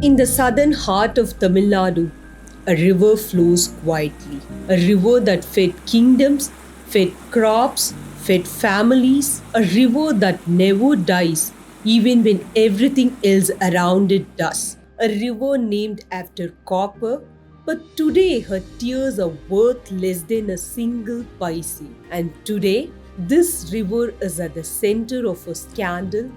In the southern heart of Tamil Nadu, a river flows quietly. A river that fed kingdoms, fed crops, fed families. A river that never dies, even when everything else around it does. A river named after copper, but today her tears are worth less than a single paise. And today, this river is at the center of a scandal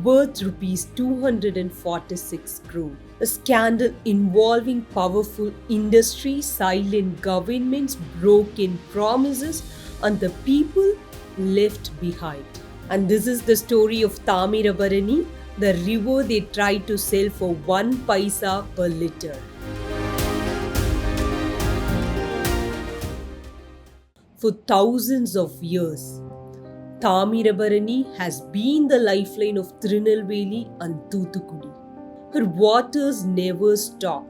worth rupees 246 crore. A scandal involving powerful industry, silent governments, broken promises, and the people left behind. And this is the story of Tamirabarani, the river they tried to sell for 1 paisa per liter. For thousands of years, Tamirabarani has been the lifeline of Tirunelveli and Thoothukudi. Her waters never stop.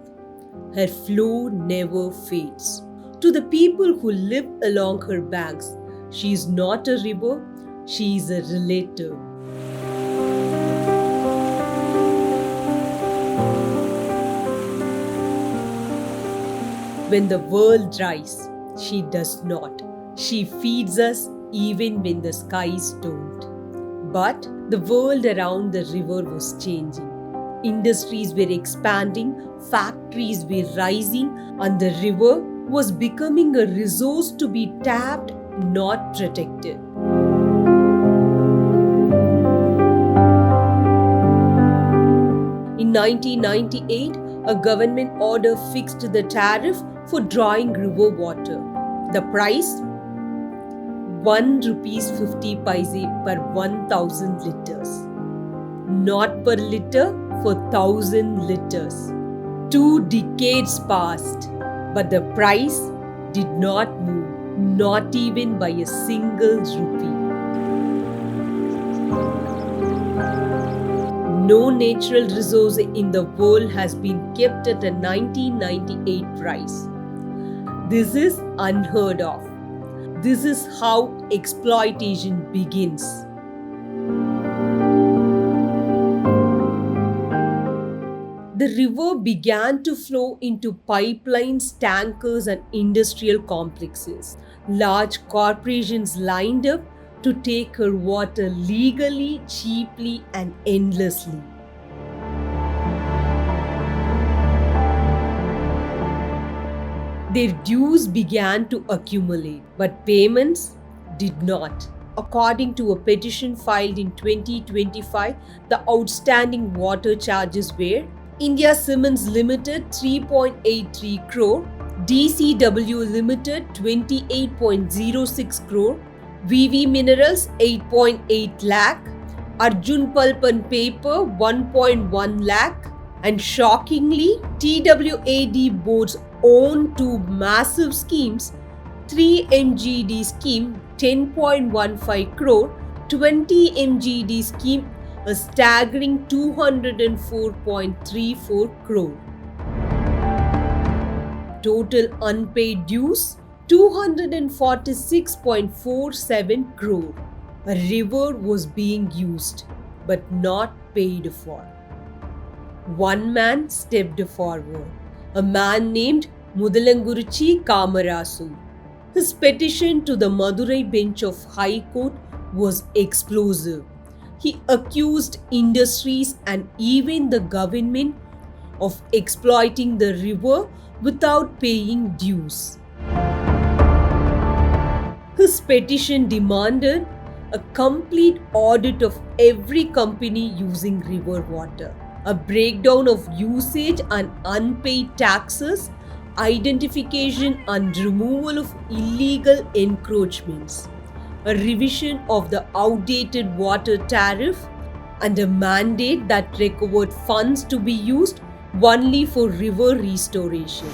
Her flow never fades. To the people who live along her banks, she is not a river, she is a relative. When the world dries, she does not. She feeds us even when the skies don't. But the world around the river was changing. Industries were expanding, factories were rising, and the river was becoming a resource to be tapped, not protected. In 1998, a government order fixed the tariff for drawing river water. The price? 1 rupees 50 paise per 1000 liters. Not per liter, for 1000 liters. 2 decades passed, but the price did not move, not even by a single rupee. No natural resource in the world has been kept at a 1998 price. This is unheard of. This is how exploitation begins. The river began to flow into pipelines, tankers, and industrial complexes. Large corporations lined up to take her water legally, cheaply, and endlessly. Their dues began to accumulate, but payments did not. According to a petition filed in 2025, the outstanding water charges were India Cements Limited 3.83 crore, DCW Limited 28.06 crore, VV Minerals 8.8 lakh, Arjun Pulp and Paper 1.1 lakh, and shockingly, TWAD board's own 2 massive schemes, 3 MGD scheme 10.15 crore, 20 MGD scheme a staggering 204.34 crore. Total unpaid dues 246.47 crore. A river was being used but not paid for. One man stepped forward, a man named Mudalanguruchi Kamarasu. His petition to the Madurai bench of High Court was explosive. He accused industries and even the government of exploiting the river without paying dues. His petition demanded a complete audit of every company using river water, a breakdown of usage and unpaid taxes, identification and removal of illegal encroachments, a revision of the outdated water tariff, and a mandate that recovered funds to be used only for river restoration.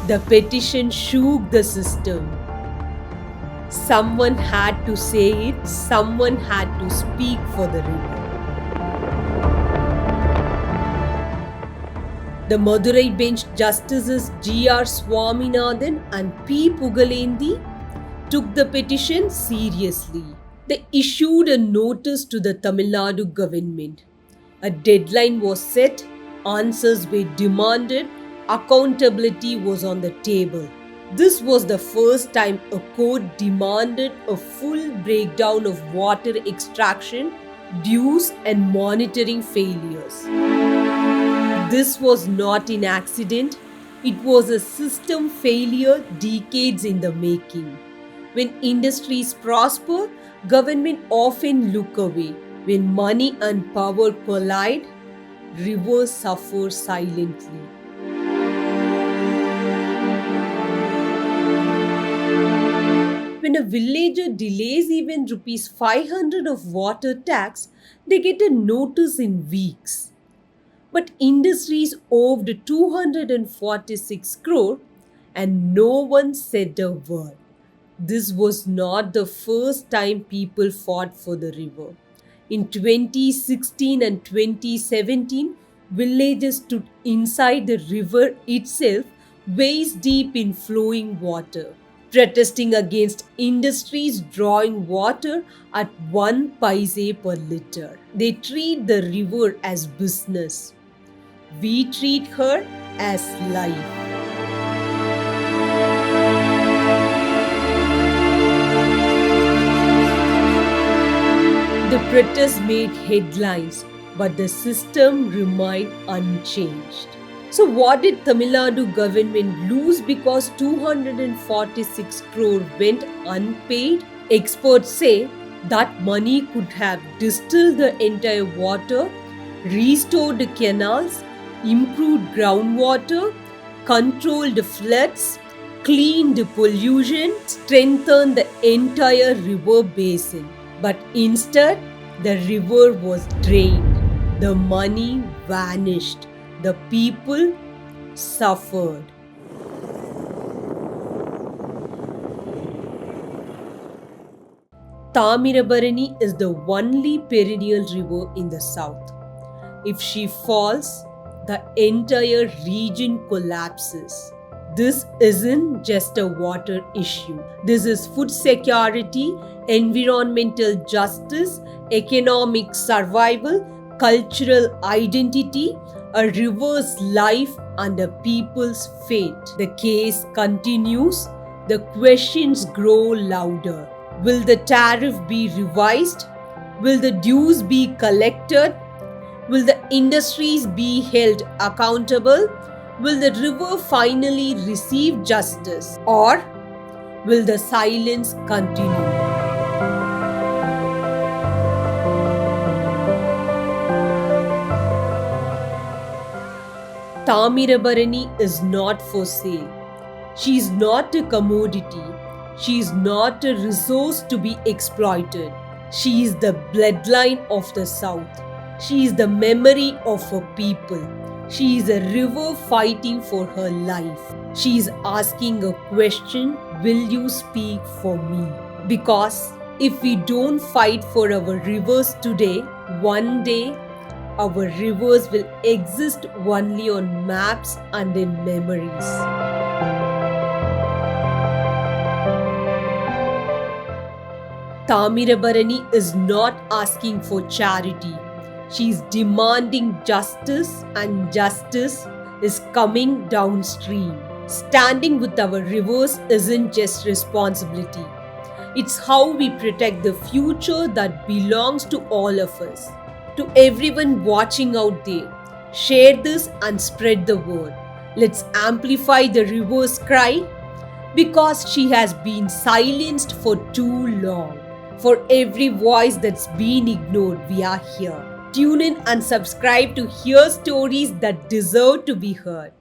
The petition shook the system. Someone had to say it, someone had to speak for the river. The Madurai bench justices G.R. Swaminathan and P. Pugalendi took the petition seriously. They issued a notice to the Tamil Nadu government A deadline was set, answers were demanded, accountability was on the table. This was the first time a court demanded a full breakdown of water extraction, dues, and monitoring failures. This was not an accident, it was a system failure decades in the making. When industries prosper, government often look away. When money and power collide, rivers suffer silently. When a villager delays even rupees 500 of water tax, they get a notice in weeks. But industries owed 246 crore and no one said a word. This was not the first time people fought for the river. In 2016 and 2017, villages stood inside the river itself, waist deep in flowing water, protesting against industries drawing water at 1 paise per liter. They treat the river as business. We treat her as life. The protest made headlines, but the system remained unchanged. So what did Tamil Nadu government lose because 246 crore went unpaid? Experts say that money could have distilled the entire water, restored the canals, improved groundwater, controlled floods, cleaned pollution, strengthened the entire river basin. But instead, the river was drained, the money vanished, the people suffered. Tamirabarani is the only perennial river in the south. If she falls, the entire region collapses. This isn't just a water issue. This is food security, environmental justice, economic survival, cultural identity, a river's life and a people's fate. The case continues. The questions grow louder. Will the tariff be revised? Will the dues be collected? Will the industries be held accountable? Will the river finally receive justice? Or will the silence continue? Tamirabarani is not for sale. She is not a commodity. She is not a resource to be exploited. She is the bloodline of the South. She is the memory of her people. She is a river fighting for her life. She is asking a question, will you speak for me? Because if we don't fight for our rivers today, one day our rivers will exist only on maps and in memories. Tamirabarani is not asking for charity. She is demanding justice, and justice is coming downstream. Standing with our rivers isn't just responsibility. It's how we protect the future that belongs to all of us. To everyone watching out there, share this and spread the word. Let's amplify the river's cry because she has been silenced for too long. For every voice that's been ignored, we are here. Tune in and subscribe to hear stories that deserve to be heard.